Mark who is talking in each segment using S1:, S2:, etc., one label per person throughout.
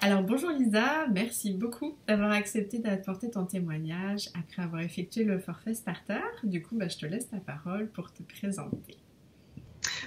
S1: Alors bonjour Lisa, merci beaucoup d'avoir accepté d'apporter ton témoignage après avoir effectué le forfait starter. Du coup, je te laisse la parole pour te présenter.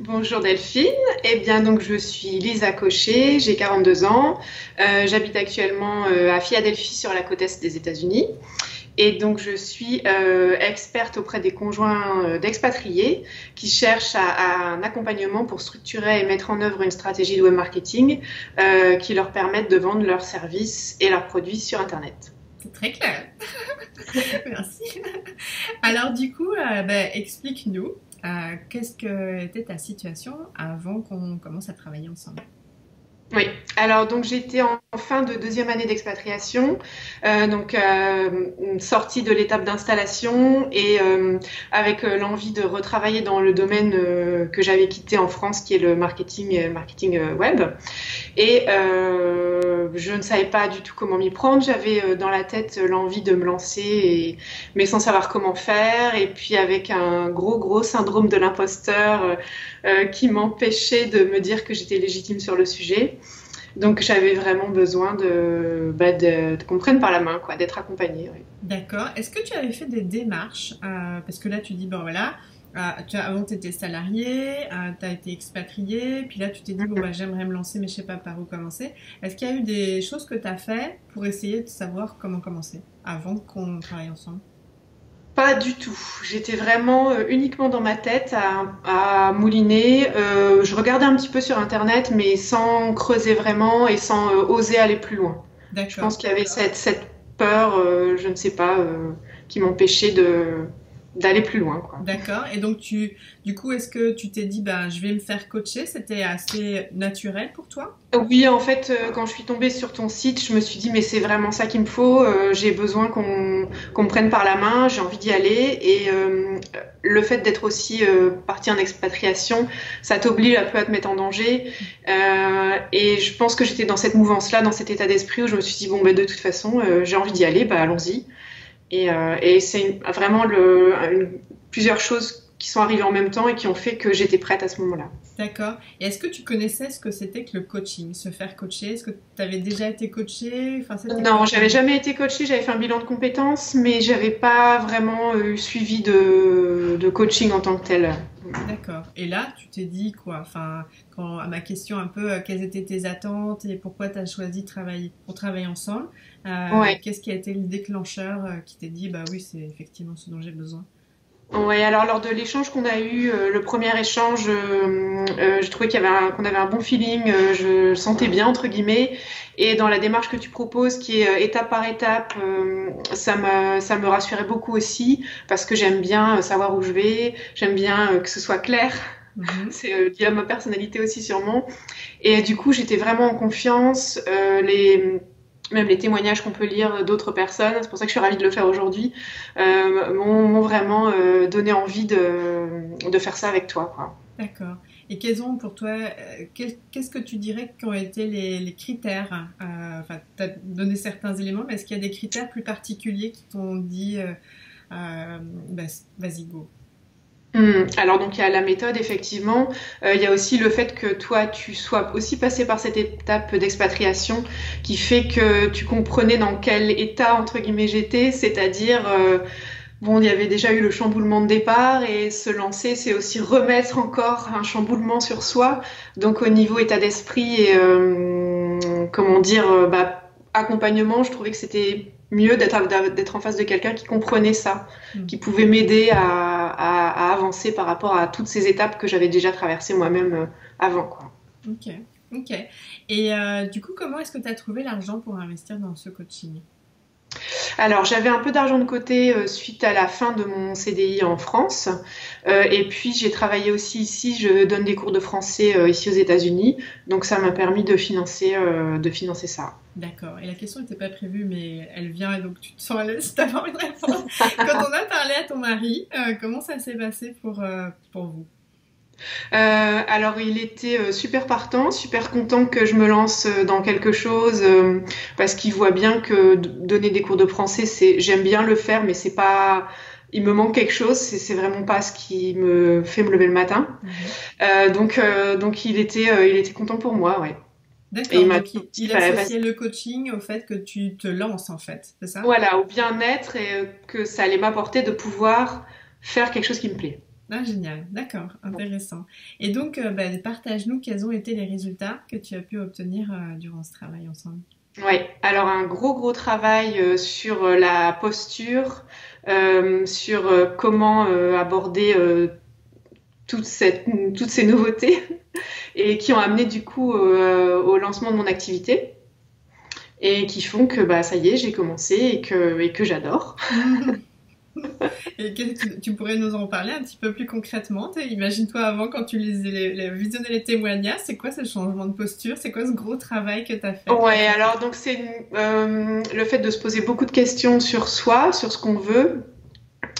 S2: Bonjour Delphine, eh bien donc je suis Lisa Cochet, j'ai 42 ans, j'habite actuellement à Philadelphie sur la côte est des États-Unis et donc je suis experte auprès des conjoints d'expatriés qui cherchent à un accompagnement pour structurer et mettre en œuvre une stratégie de web marketing qui leur permette de vendre leurs services et leurs produits sur Internet.
S1: C'est très clair. Merci. Alors du coup, explique-nous, qu'est-ce que était ta situation avant qu'on commence à travailler ensemble?
S2: Oui, alors donc j'étais en fin de deuxième année d'expatriation, sortie de l'étape d'installation et avec l'envie de retravailler dans le domaine que j'avais quitté en France, qui est le marketing web. Et je ne savais pas du tout comment m'y prendre. J'avais dans la tête l'envie de me lancer, mais sans savoir comment faire. Et puis avec un gros syndrome de l'imposteur qui m'empêchait de me dire que j'étais légitime sur le sujet. Donc j'avais vraiment besoin de qu'on me prenne par la main, quoi, d'être accompagnée. Oui.
S1: D'accord. Est-ce que tu avais fait des démarches parce que là tu dis, bon voilà, avant tu étais salarié, tu as été expatrié, puis là tu t'es dit, bon j'aimerais me lancer mais je sais pas par où commencer. Est-ce qu'il y a eu des choses que tu as fait pour essayer de savoir comment commencer avant qu'on travaille ensemble?
S2: Pas du tout. J'étais vraiment uniquement dans ma tête à mouliner. Je regardais un petit peu sur Internet, mais sans creuser vraiment et sans oser aller plus loin. Je
S1: D'accord.
S2: pense qu'il y avait cette peur, je ne sais pas, qui m'empêchait d'aller plus loin, quoi.
S1: D'accord. Et donc du coup, est-ce que tu t'es dit, je vais me faire coacher? C'était assez naturel pour toi?
S2: Oui, en fait, quand je suis tombée sur ton site, je me suis dit, mais c'est vraiment ça qu'il me faut. J'ai besoin qu'on me prenne par la main, j'ai envie d'y aller. Et le fait d'être aussi partie en expatriation, ça t'oblige un peu à te mettre en danger. Et je pense que j'étais dans cette mouvance-là, dans cet état d'esprit où je me suis dit, bon, de toute façon, j'ai envie d'y aller, allons-y. Et c'est vraiment plusieurs choses qui sont arrivées en même temps et qui ont fait que j'étais prête à ce moment-là.
S1: D'accord. Et est-ce que tu connaissais ce que c'était que le coaching, se faire coacher? Est-ce que tu avais déjà été coaché? Enfin, c'était quoi
S2: Non, j'avais jamais été coachée, j'avais fait un bilan de compétences, mais j'avais pas vraiment eu suivi de coaching en tant que tel.
S1: D'accord. Et là, tu t'es dit quoi? Enfin, à ma question un peu, quelles étaient tes attentes et pourquoi tu as choisi de travailler, pour travailler ensemble,
S2: Ouais.
S1: qu'est-ce qui a été le déclencheur qui t'a dit, bah oui, c'est effectivement ce dont j'ai besoin?
S2: Ouais, alors lors de l'échange qu'on a eu, le premier échange, je trouvais qu'on avait un bon feeling, je sentais bien entre guillemets, et dans la démarche que tu proposes, qui est étape par étape, ça me rassurait beaucoup aussi, parce que j'aime bien savoir où je vais, j'aime bien que ce soit clair.
S1: Mhm.
S2: C'est lié à ma personnalité aussi sûrement. Et du coup, j'étais vraiment en confiance. Même les témoignages qu'on peut lire d'autres personnes, c'est pour ça que je suis ravie de le faire aujourd'hui, m'ont vraiment donné envie de faire ça avec toi, quoi.
S1: D'accord. Et quels ont pour toi, qu'est-ce que tu dirais qui ont été les critères? Enfin, tu as donné certains éléments, mais est-ce qu'il y a des critères plus particuliers qui t'ont dit, bah, vas-y, go?
S2: Alors donc il y a la méthode effectivement, il y a aussi le fait que toi tu sois aussi passé par cette étape d'expatriation qui fait que tu comprenais dans quel état entre guillemets j'étais, c'est-à-dire bon, il y avait déjà eu le chamboulement de départ et se lancer, c'est aussi remettre encore un chamboulement sur soi. Donc au niveau état d'esprit et comment dire, accompagnement, je trouvais que c'était mieux d'être en face de quelqu'un qui comprenait ça,
S1: Hmm.
S2: qui pouvait m'aider à avancer par rapport à toutes ces étapes que j'avais déjà traversées moi-même avant, quoi.
S1: Ok, ok. Et du coup, comment est-ce que tu as trouvé l'argent pour investir dans ce coaching?
S2: Alors, j'avais un peu d'argent de côté suite à la fin de mon CDI en France. Et puis, j'ai travaillé aussi ici. Je donne des cours de français ici aux États-Unis. Donc, ça m'a permis de financer ça.
S1: D'accord. Et la question n'était pas prévue, mais elle vient et donc tu te sens à l'aise d'avoir une réponse. Quand on a parlé à ton mari, comment ça s'est passé pour vous?
S2: Alors, il était super partant, super content que je me lance dans quelque chose parce qu'il voit bien que donner des cours de français, j'aime bien le faire, mais c'est pas, il me manque quelque chose. C'est vraiment pas ce qui me fait me lever le matin.
S1: Mhm.
S2: Donc il était content pour moi, ouais. Et
S1: D'accord, donc il associait le coaching au fait que tu te lances en fait, c'est ça?
S2: voilà, au bien-être et que ça allait m'apporter de pouvoir faire quelque chose qui me plaît.
S1: Ah, génial, d'accord, intéressant. Et donc, partage-nous quels ont été les résultats que tu as pu obtenir durant ce travail ensemble.
S2: Ouais, alors un gros travail sur la posture, sur comment aborder toutes ces nouveautés et qui ont amené du coup au lancement de mon activité et qui font que bah ça y est, j'ai commencé et que j'adore.
S1: Et tu pourrais nous en parler un petit peu plus concrètement? Imagine-toi avant, quand tu lisais visionnais les témoignages, c'est quoi ce changement de posture? C'est quoi ce gros travail que tu as fait?
S2: Ouais, alors donc c'est le fait de se poser beaucoup de questions sur soi, sur ce qu'on veut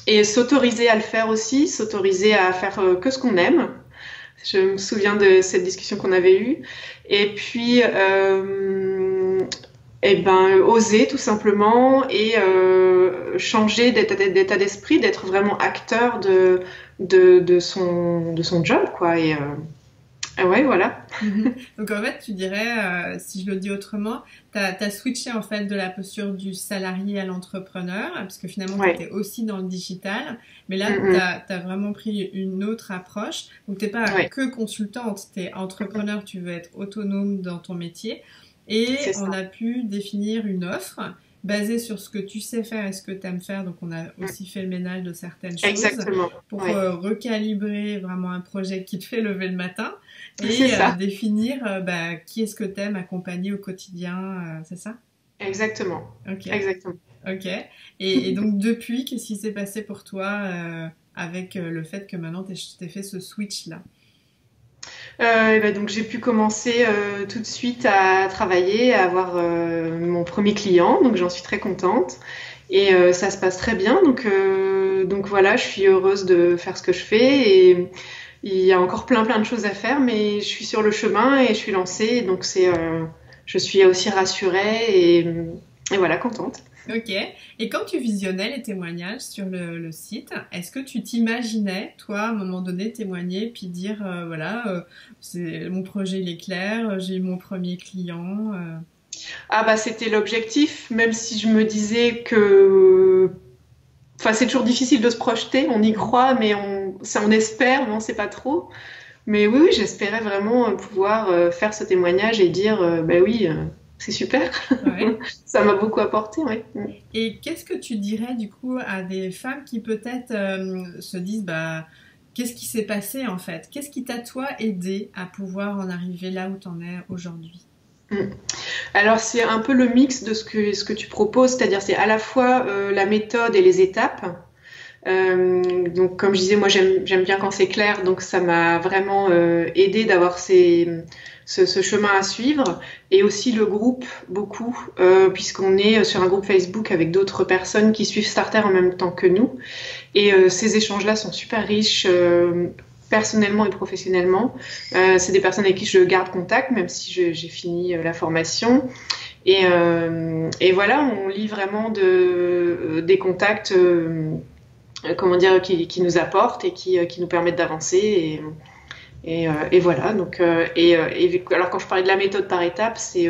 S2: et s'autoriser à le faire aussi, s'autoriser à faire que ce qu'on aime. Je me souviens de cette discussion qu'on avait eue. Et puis, oser tout simplement et changer d'état d'esprit, d'être vraiment acteur de son job, quoi. Et ouais, voilà.
S1: Donc en fait, tu dirais, si je le dis autrement, tu as switché en fait de la posture du salarié à l'entrepreneur, parce que finalement tu
S2: Ouais.
S1: étais aussi dans le digital, mais là
S2: Mm,
S1: tu as vraiment pris une autre approche. Donc t'es pas
S2: ouais,
S1: que consultante, tu es entrepreneur, tu veux être autonome dans ton métier, et
S2: c'est
S1: on
S2: ça.
S1: a pu définir une offre basée sur ce que tu sais faire et ce que tu aimes faire. Donc on a
S2: Mm.
S1: aussi fait le ménage de certaines choses
S2: Exactement.
S1: pour
S2: Ouais.
S1: recalibrer vraiment un projet qui te fait lever le matin
S2: C'est
S1: et
S2: ça.
S1: définir qui est-ce que t'aimes accompagner au quotidien, c'est ça?
S2: Exactement.
S1: Ok,
S2: Exactement.
S1: ok. Et donc depuis, qu'est-ce qui s'est passé pour toi avec le fait que maintenant t'aies fait ce switch-là?
S2: Et ben donc j'ai pu commencer tout de suite à travailler, à avoir mon premier client, donc j'en suis très contente et ça se passe très bien. Donc voilà, je suis heureuse de faire ce que je fais et il y a encore plein de choses à faire, mais je suis sur le chemin et je suis lancée, donc je suis aussi rassurée et voilà, contente.
S1: Ok. Et quand tu visionnais les témoignages sur le site, est-ce que tu t'imaginais, toi, à un moment donné, témoigner puis dire, voilà, c'est mon projet il est clair, j'ai eu mon premier client.
S2: Ah bah c'était l'objectif, même si je me disais que enfin, c'est toujours difficile de se projeter, on y croit, mais on espère, mais on sait pas trop. Mais oui, j'espérais vraiment pouvoir faire ce témoignage et dire, ben oui, c'est super,
S1: Ouais.
S2: ça m'a beaucoup apporté, oui.
S1: Et qu'est-ce que tu dirais du coup à des femmes qui peut-être se disent bah qu'est-ce qui s'est passé en fait? Qu'est-ce qui t'a toi aidé à pouvoir en arriver là où t'en es aujourd'hui?
S2: Mm. Alors c'est un peu le mix de ce que tu proposes, c'est-à-dire c'est à la fois la méthode et les étapes. Donc comme je disais, moi j'aime bien quand c'est clair, donc ça m'a vraiment aidé d'avoir ce chemin à suivre et aussi le groupe beaucoup puisqu'on est sur un groupe Facebook avec d'autres personnes qui suivent Starter en même temps que nous et ces échanges-là sont super riches personnellement et professionnellement. C'est des personnes avec qui je garde contact même si j'ai fini la formation. Et voilà, on lit vraiment des contacts comment dire, qui nous apportent et qui nous permettent d'avancer. Et voilà. Alors quand je parlais de la méthode par étapes, c'est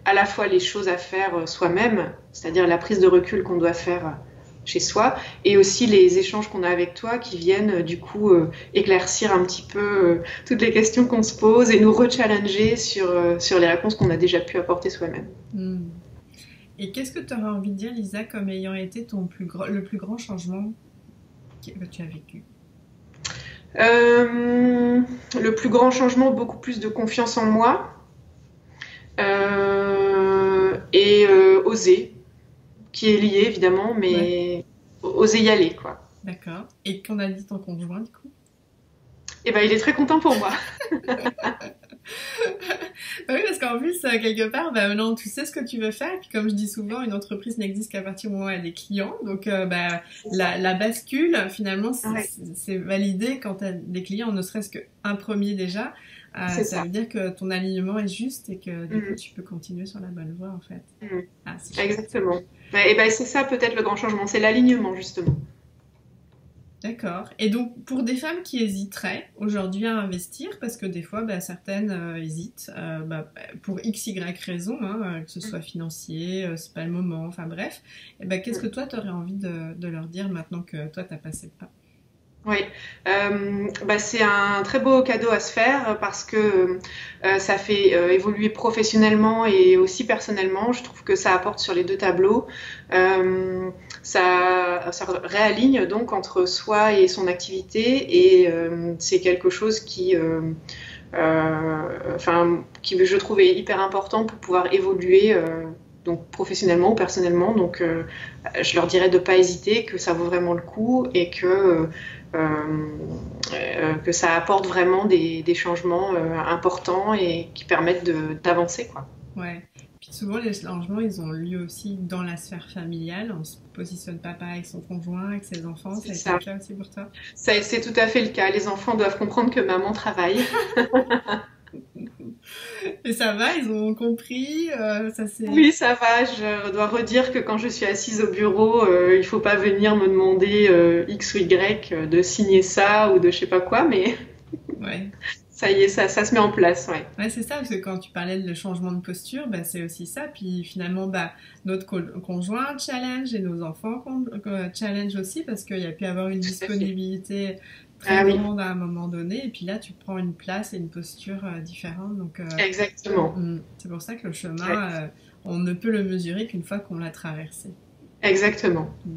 S2: à la fois les choses à faire soi-même, c'est-à-dire la prise de recul qu'on doit faire chez soi, et aussi les échanges qu'on a avec toi qui viennent du coup éclaircir un petit peu toutes les questions qu'on se pose et nous rechallenger sur les réponses qu'on a déjà pu apporter soi-même.
S1: Hmm. Et qu'est-ce que tu aurais envie de dire, Lisa, comme ayant été le plus grand changement que tu as vécu?
S2: Le plus grand changement, beaucoup plus de confiance en moi et oser, qui est lié évidemment,
S1: Ouais,
S2: mais oser y aller quoi.
S1: d'accord. Et qu'en a dit ton conjoint du coup?
S2: Et ben il est très content pour moi.
S1: Bah oui, parce qu'en plus, quelque part, bah, maintenant, tu sais ce que tu veux faire. Et puis, comme je dis souvent, une entreprise n'existe qu'à partir du moment où elle a des clients. Donc,
S2: C'est ça.
S1: la bascule, finalement,
S2: Ouais,
S1: c'est validé quand tu as des clients, ne serait-ce qu'un premier déjà.
S2: c'est
S1: Ça
S2: ça.
S1: veut dire que ton alignement est juste et que du coup,
S2: Mhm,
S1: tu peux continuer sur la bonne voie, en fait.
S2: mhm.
S1: Ah, c'est chouette.
S2: Exactement. Et ben c'est ça peut-être le grand changement, c'est l'alignement justement.
S1: D'accord. Et donc, pour des femmes qui hésiteraient aujourd'hui à investir, parce que des fois, bah, certaines hésitent, bah, pour x, y raison, hein, que ce soit financier, c'est pas le moment, enfin bref, et bah, qu'est-ce que toi, tu aurais envie de leur dire maintenant que toi, tu as passé le pas?
S2: Oui, bah, c'est un très beau cadeau à se faire parce que ça fait évoluer professionnellement et aussi personnellement. Je trouve que ça apporte sur les deux tableaux. Ça réaligne donc entre soi et son activité et c'est quelque chose qui je trouve est hyper important pour pouvoir évoluer. Donc professionnellement ou personnellement, donc je leur dirais de ne pas hésiter, que ça vaut vraiment le coup et que ça apporte vraiment des changements importants et qui permettent d'avancer, quoi.
S1: Ouais. Puis souvent, les changements, ils ont lieu aussi dans la sphère familiale. On se positionne pas pareil avec son conjoint, avec ses enfants. Ça
S2: C'est
S1: a été le
S2: ça.
S1: cas aussi pour toi?
S2: C'est tout à fait le cas. Les enfants doivent comprendre que maman travaille.
S1: Et ça va, ils ont compris, ça c'est...
S2: Oui, ça va. Je dois redire que quand je suis assise au bureau, il faut pas venir me demander X ou Y de signer ça ou de je sais pas quoi, mais
S1: Ouais.
S2: ça y est, ça se met en place, ouais.
S1: Ouais, c'est ça, parce que quand tu parlais de le changement de posture, bah, c'est aussi ça. Puis finalement, bah, notre conjoint challenge et nos enfants challenge aussi, parce qu'il y a pu avoir une
S2: Tout à fait.
S1: disponibilité très
S2: Ah oui,
S1: grande à un moment donné, et puis là, tu prends une place et une posture différente. Donc,
S2: exactement.
S1: c'est pour ça que le
S2: Ouais,
S1: chemin, on ne peut le mesurer qu'une fois qu'on l'a traversé.
S2: exactement.
S1: Mm.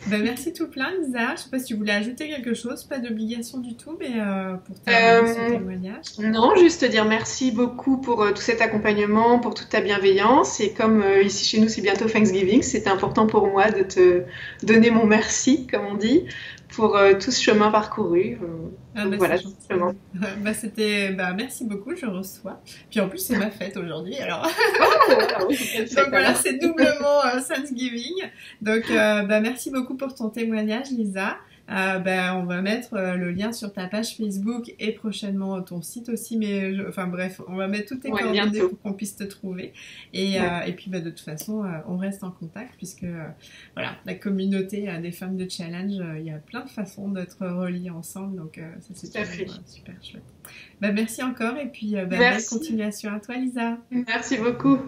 S1: Ben, merci tout plein, Lisa. Je sais pas si tu voulais ajouter quelque chose, pas d'obligation du tout, mais pour terminer ce
S2: Euh,
S1: témoignage.
S2: Non, juste te dire merci beaucoup pour tout cet accompagnement, pour toute ta bienveillance. Et comme ici chez nous, c'est bientôt Thanksgiving, c'était important pour moi de te donner mon merci, comme on dit, pour tout ce chemin parcouru.
S1: Ah
S2: Donc
S1: bah c'est
S2: voilà, tout
S1: gentil.
S2: simplement.
S1: Bah c'était bah merci beaucoup, je reçois. Puis en plus c'est ma fête aujourd'hui, alors
S2: Oh, ah oui, bonne
S1: donc
S2: fête
S1: voilà
S2: alors.
S1: c'est doublement Thanksgiving. Donc bah merci beaucoup pour ton témoignage, Lisa. Bah, on va mettre le lien sur ta page Facebook et prochainement ton site aussi, mais enfin bref, on va mettre toutes tes
S2: Ouais,
S1: coordonnées
S2: bientôt.
S1: pour qu'on puisse te trouver.
S2: D'accord.
S1: Et puis bah, de toute façon, on reste en contact puisque voilà, la communauté des femmes de challenge, il y a plein de façons d'être reliées ensemble, donc ça c'est
S2: Tout à
S1: toujours
S2: fait.
S1: super chouette. Bah, merci encore et puis bah, belle
S2: Merci.
S1: continuation à toi, Lisa.
S2: Merci beaucoup.